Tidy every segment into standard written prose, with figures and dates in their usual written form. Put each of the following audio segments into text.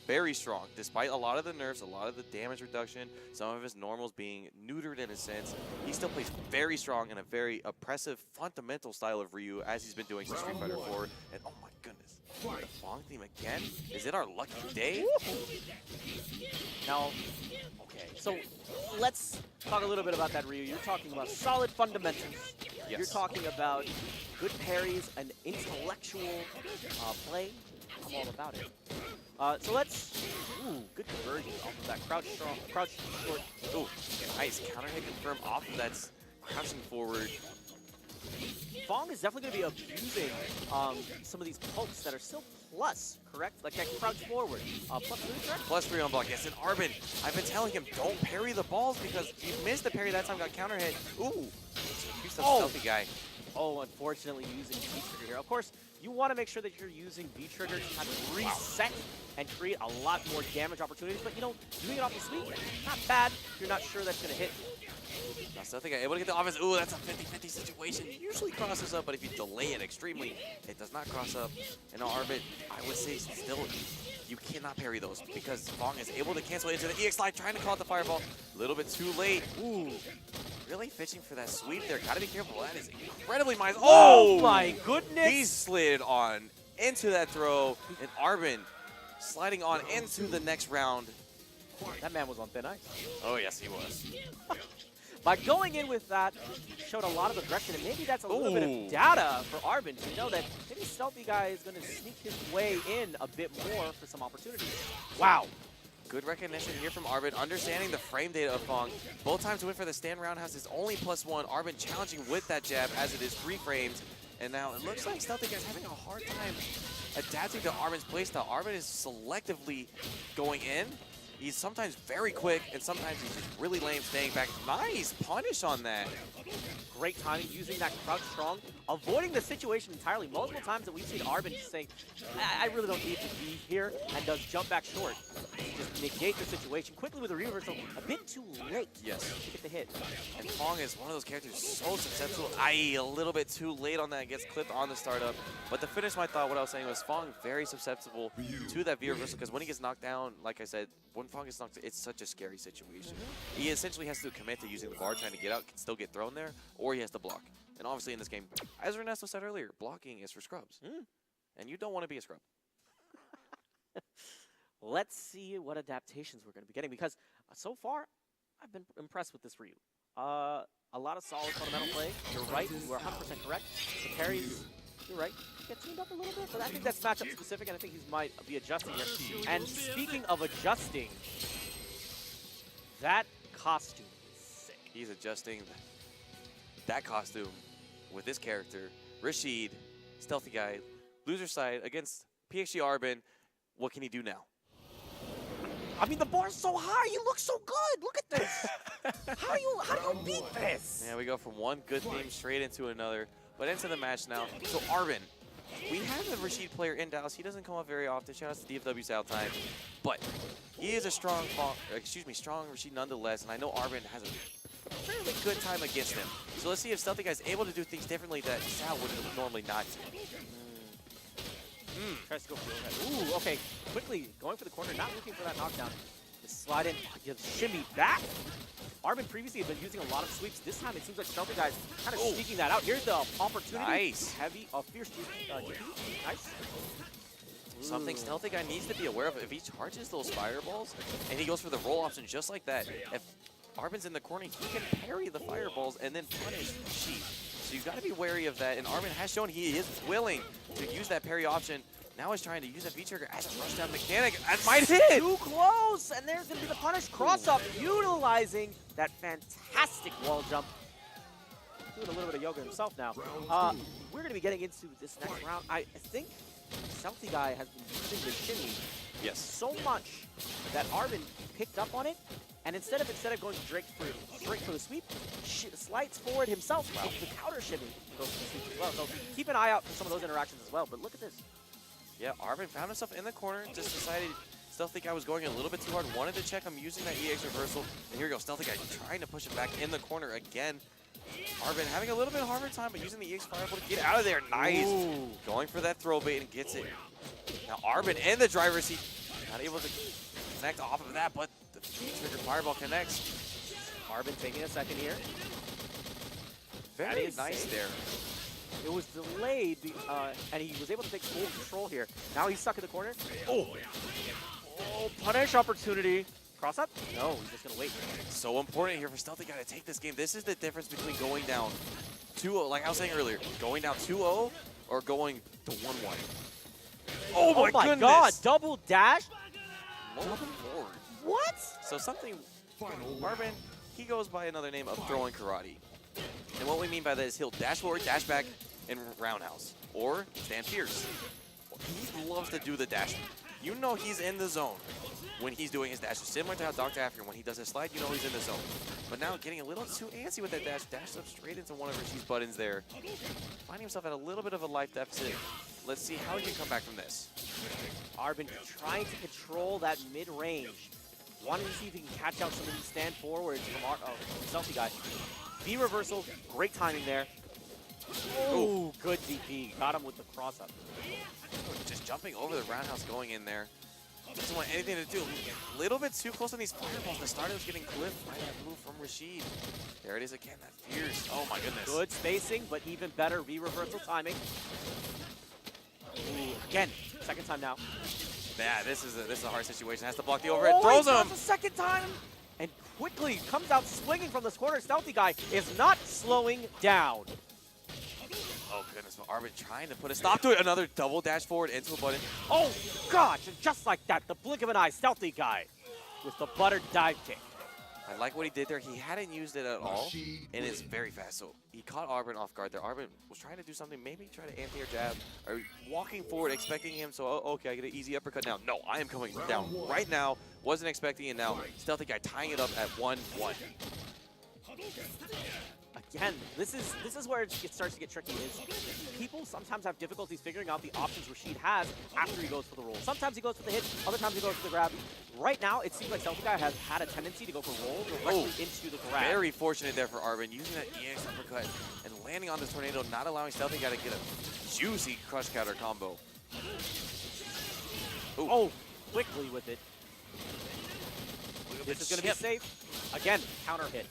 very strong. Despite a lot of the nerfs, a lot of the damage reduction, some of his normals being neutered in a sense, he still plays very strong in a very oppressive, fundamental style of Ryu, as he's been doing since Street Fighter 4. And oh my goodness, the Fong theme again? Is it our lucky day? Now, okay, so let's talk a little bit about that, Ryu. You're talking about solid fundamentals. Yes. You're talking about good parries and intellectual play. I'm all about it. So let's, good conversion off of that crouch short. Ooh, nice counter hit confirmed off of that crouching forward. Fong is definitely going to be abusing some of these pokes that are still plus, correct? Like that crouch forward. Plus 3, correct? Plus 3 on block. Yes, and Arban, I've been telling him, don't parry the balls because you missed the parry that time, got counter hit. Ooh, he's a Stealthy Guy. Oh, unfortunately using V-Trigger here. Of course, you want to make sure that you're using V-Trigger to kind of reset and create a lot more damage opportunities. But, you know, doing it off the sweep, not bad if you're not sure that's going to hit. Now, Stealthy Guy able to get the offense. Ooh, that's a 50-50 situation. It usually crosses up, but if you delay it extremely, it does not cross up. And now Arban, I would say still, you cannot parry those because Fong is able to cancel into the EX slide, trying to call out the fireball. A little bit too late. Ooh. Really fishing for that sweep there. Gotta be careful. That is incredibly minus. Oh my goodness! He slid on into that throw, and Arban sliding on into the next round. That man was on thin ice. Oh yes, he was. By going in with that, showed a lot of aggression, and maybe that's a little bit of data for Arban to know that maybe Stealthy Guy is going to sneak his way in a bit more for some opportunities. Wow. Good recognition here from Arban, understanding the frame data of Fong. Both times to win for the stand roundhouse is only +1. Arban challenging with that jab as it is 3 frames. And now it looks like Stealthy Guy is having a hard time adapting to Arban's playstyle. Arban is selectively going in. He's sometimes very quick, and sometimes he's just really lame staying back. Nice punish on that. Great timing, using that crouch strong, avoiding the situation entirely. Multiple times that we've seen Arban saying, I really don't need to be here, and does jump back short. Just negate the situation quickly with a reversal, a bit too late to get the hit. And Fong is one of those characters so susceptible. A little bit too late on that, gets clipped on the startup. But to finish my thought, what I was saying was Fong very susceptible to that V reversal, because when he gets knocked down, like I said, when Fong gets knocked, it's such a scary situation. He essentially has to commit to using the bar, trying to get out, can still get thrown there, or he has to block. And obviously in this game, as Ernesto said earlier, blocking is for scrubs. And you don't want to be a scrub. Let's see what adaptations we're going to be getting, because so far, I've been impressed with this Ryu. A lot of solid fundamental play. You're right. You are 100% correct. The parries, you're right. Get tuned up a little bit, but I think that's matchup specific, and I think he might be adjusting here. And speaking of adjusting, that costume is sick. He's adjusting that costume with this character. Rashid, Stealthy Guy, loser side against PxG Arban. What can he do now? I mean, the bar's so high. You look so good. Look at this. How do you beat this? Yeah, we go from one good theme straight into another. But into the match now. So Arban, we have a Rashid player in Dallas. He doesn't come up very often. Shout out to DFW South Time. But he is a strong Rashid nonetheless. And I know Arban has a fairly good time against him. So let's see if Stealthy Guy is able to do things differently that Sal would normally not do. Tries to go for the overhead. Ooh, okay. Quickly going for the corner, not looking for that knockdown. Just slide in, just shimmy back. Arban previously had been using a lot of sweeps. This time it seems like Stealthy Guy is kind of sneaking that out. Here's the opportunity. Nice. Heavy, fierce GP. Nice. Something Stealthy Guy needs to be aware of. If he charges those fireballs and he goes for the roll option just like that, if Arban's in the corner, he can parry the fireballs and then punish Rashid. So you've got to be wary of that. And Arban has shown he is willing to use that parry option. Now he's trying to use that V-trigger as a rushdown mechanic. That might hit! Too close! And there's going to be the punish cross-up, utilizing that fantastic wall jump. Doing a little bit of yoga himself now. We're going to be getting into this next round. I think Stealthy Guy has been using the shimmy so much that Arban picked up on it. And instead of going straight for the sweep, slides forward himself with the counter shimmy. Goes for the sweep as well. So keep an eye out for some of those interactions as well. But look at this. Yeah, Arban found himself in the corner, just decided Stealthy Guy was going a little bit too hard, wanted to check him using that EX reversal, and here we go, Stealthy Guy trying to push him back in the corner again. Arban having a little bit harder time, but using the EX fireball to get out of there. Nice. Going for that throw bait and gets it. Now Arban in the driver's seat. Not able to connect off of that, but the trigger fireball connects. Arban taking a second here. Very nice there. It was delayed, and he was able to take full control here. Now he's stuck in the corner. Oh, punish opportunity. Cross up? No, he's just going to wait. So important here for Stealthy Guy to take this game. This is the difference between going down 2-0, like I was saying earlier, going down 2-0 or going to 1-1. Oh my goodness. God, double dash? Double forward. What? So something, Arban, he goes by another name of throwing karate. And what we mean by that is he'll dash forward, dash back, and roundhouse. Or stand fierce. He loves to do the dash. You know he's in the zone when he's doing his dash. Similar to how Dr. African, when he does his slide, you know he's in the zone. But now getting a little too antsy with that dash, dashed up straight into one of Rasheed's buttons there. Finding himself at a little bit of a life deficit. Let's see how he can come back from this. Arban trying to control that mid-range. Wanting to see if he can catch out some of these stand forwards from Stealthy Guy. V reversal, great timing there. Oh, good DP. Got him with the cross-up. Just jumping over the roundhouse going in there. Doesn't want anything to do. A little bit too close on these fireballs. The starter was getting clipped by that move from Rasheed. There it is again, that fierce. Oh my goodness. Good spacing, but even better V-reversal timing. Ooh, again, second time now. Yeah, this is a hard situation. Has to block the overhead. Throws him. The second time. And quickly comes out swinging from this corner. Stealthy Guy is not slowing down. Oh goodness, but Arban trying to put a stop to it. Another double dash forward into a button. Oh gosh, and just like that, the blink of an eye, Stealthy Guy with the buttered dive kick. I like what he did there. He hadn't used it at all, and it's very fast. So he caught Arban off guard there. Arban was trying to do something, maybe try to anti-air jab, or walking forward, expecting him. So, okay, I get an easy uppercut now. No, I am coming down right now. Wasn't expecting it now. Stealthy Guy tying it up at 1-1. Again, this is where it starts to get tricky. Is people sometimes have difficulties figuring out the options Rasheed has after he goes for the roll. Sometimes he goes for the hit, other times he goes for the grab. Right now, it seems like Stealthy Guy has had a tendency to go for roll directly into the grab. Very fortunate there for Arban, using that EX uppercut and landing on this tornado, not allowing Stealthy Guy to get a juicy crush counter combo. Ooh. Oh, quickly with it. This is going to be safe. Again, counter hit.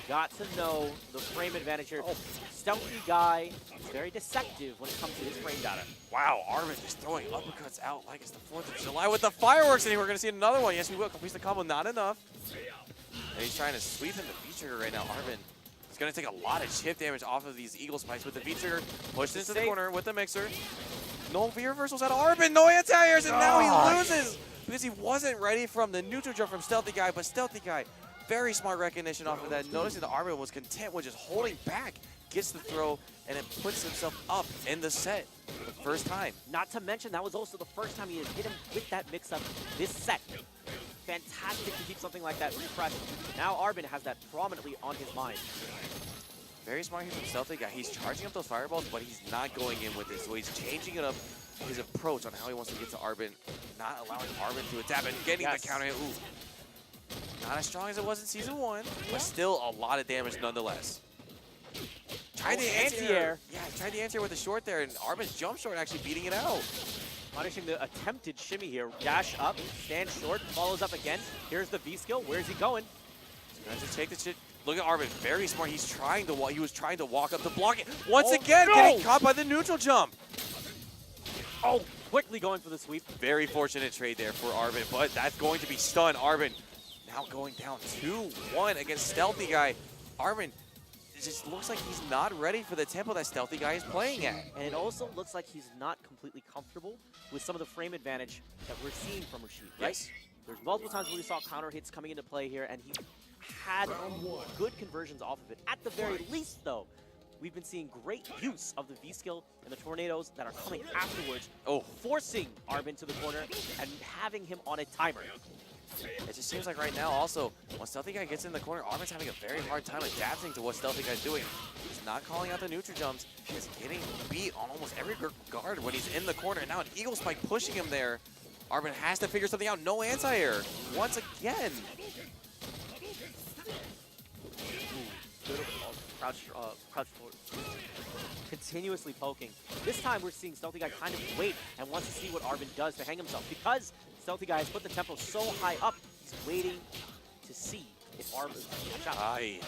Got to know the frame advantage here. Stealthy Guy is very deceptive when it comes to his frame data. Wow, Arban just throwing uppercuts out like it's the 4th of July with the fireworks, and we're going to see another one. Yes, we will. Completes the combo, not enough. And he's trying to sweep him the V-trigger right now. Arban is going to take a lot of chip damage off of these Eagle Spikes with the V-trigger. Pushed into the corner with the mixer. No V-reversals at Arban, no anti-airs, and now he loses because he wasn't ready from the neutral jump from Stealthy Guy, but Stealthy Guy, very smart recognition off of that. Noticing that Arban was content with just holding back, gets the throw, and then puts himself up in the set for the first time. Not to mention, that was also the first time he had hit him with that mix-up this set. Fantastic to keep something like that refreshed. Now Arban has that prominently on his mind. Very smart here from Stealthy Guy. He's charging up those fireballs, but he's not going in with it. So he's changing it up, his approach on how he wants to get to Arban, not allowing Arban to attack and getting the counter hit. Ooh. Not as strong as it was in Season 1, but still a lot of damage nonetheless. Tried the anti-air. Yeah, tried the anti-air with the short there, and Arban's jump short actually beating it out. Punishing the attempted shimmy here. Dash up, stand short, follows up again. Here's the V skill. Where's he going? He's gonna just take the shit. Look at Arban, very smart. He was trying to walk up to block it. Once again, getting caught by the neutral jump. Oh, quickly going for the sweep. Very fortunate trade there for Arban, but that's going to be stun. Arban now going down 2-1 against Stealthy Guy. Arban, it just looks like he's not ready for the tempo that Stealthy Guy is playing at. And it also looks like he's not completely comfortable with some of the frame advantage that we're seeing from Rasheed, right? Yes. There's multiple times where we saw counter hits coming into play here, and he had good conversions off of it. At the very least, though, we've been seeing great use of the V-skill and the tornadoes that are coming afterwards, forcing Arban to the corner and having him on a timer. It just seems like right now also, when Stealthy Guy gets in the corner, Arban's having a very hard time adapting to what Stealthy Guy's doing. He's not calling out the neutral jumps. He's getting beat on almost every guard when he's in the corner. And now an Eagle Spike pushing him there. Arban has to figure something out. No anti-air once again. Good crouch forward. Continuously poking. This time we're seeing Stealthy Guy kind of wait and wants to see what Arban does to hang himself, because Stealthy Guy has put the tempo so high up, he's waiting to see if Arban can catch up. I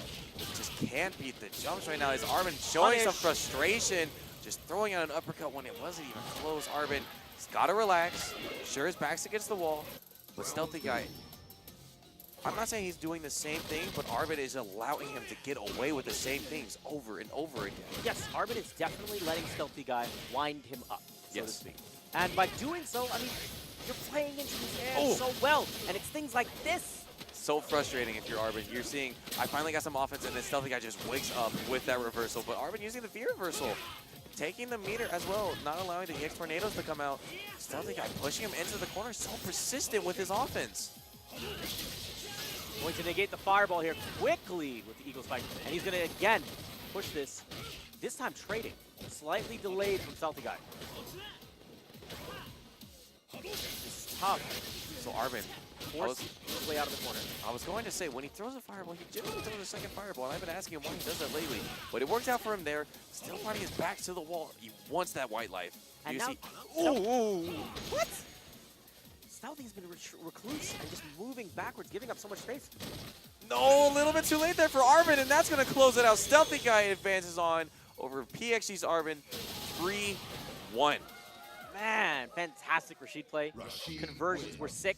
just can't beat the jumps right now. Is Arban showing some Punish. frustration, just throwing out an uppercut when it wasn't even close. Arban, he's got to relax. Sure, his back's against the wall, but Stealthy Guy, I'm not saying he's doing the same thing, but Arban is allowing him to get away with the same things over and over again. Yes, Arban is definitely letting Stealthy Guy wind him up, so to Yes. speak. And by doing so, I mean, you're playing into his hands so well, and it's things like this. So frustrating if you're Arban. You're seeing, I finally got some offense, and then Stealthy Guy just wakes up with that reversal. But Arban using the V reversal, taking the meter as well, not allowing the EX Tornadoes to come out. Stealthy Guy pushing him into the corner, so persistent with his offense. Going to negate the fireball here quickly with the Eagle Spike. And he's going to, again, push this time trading. Slightly delayed from Stealthy Guy. This is tough. So Arban, Forcing his way out of the corner. I was going to say, when he throws a fireball, he generally throws a second fireball, and I've been asking him why he does that lately. But it worked out for him there. Still finding his back to the wall. He wants that white life. And You now, see, ooh. What? Stealthy's been recluse and just moving backwards, giving up so much space. No, a little bit too late there for Arban, and that's going to close it out. Stealthy Guy advances on over PxG's Arban, 3-1. Man, fantastic Rashid play. Conversions were sick.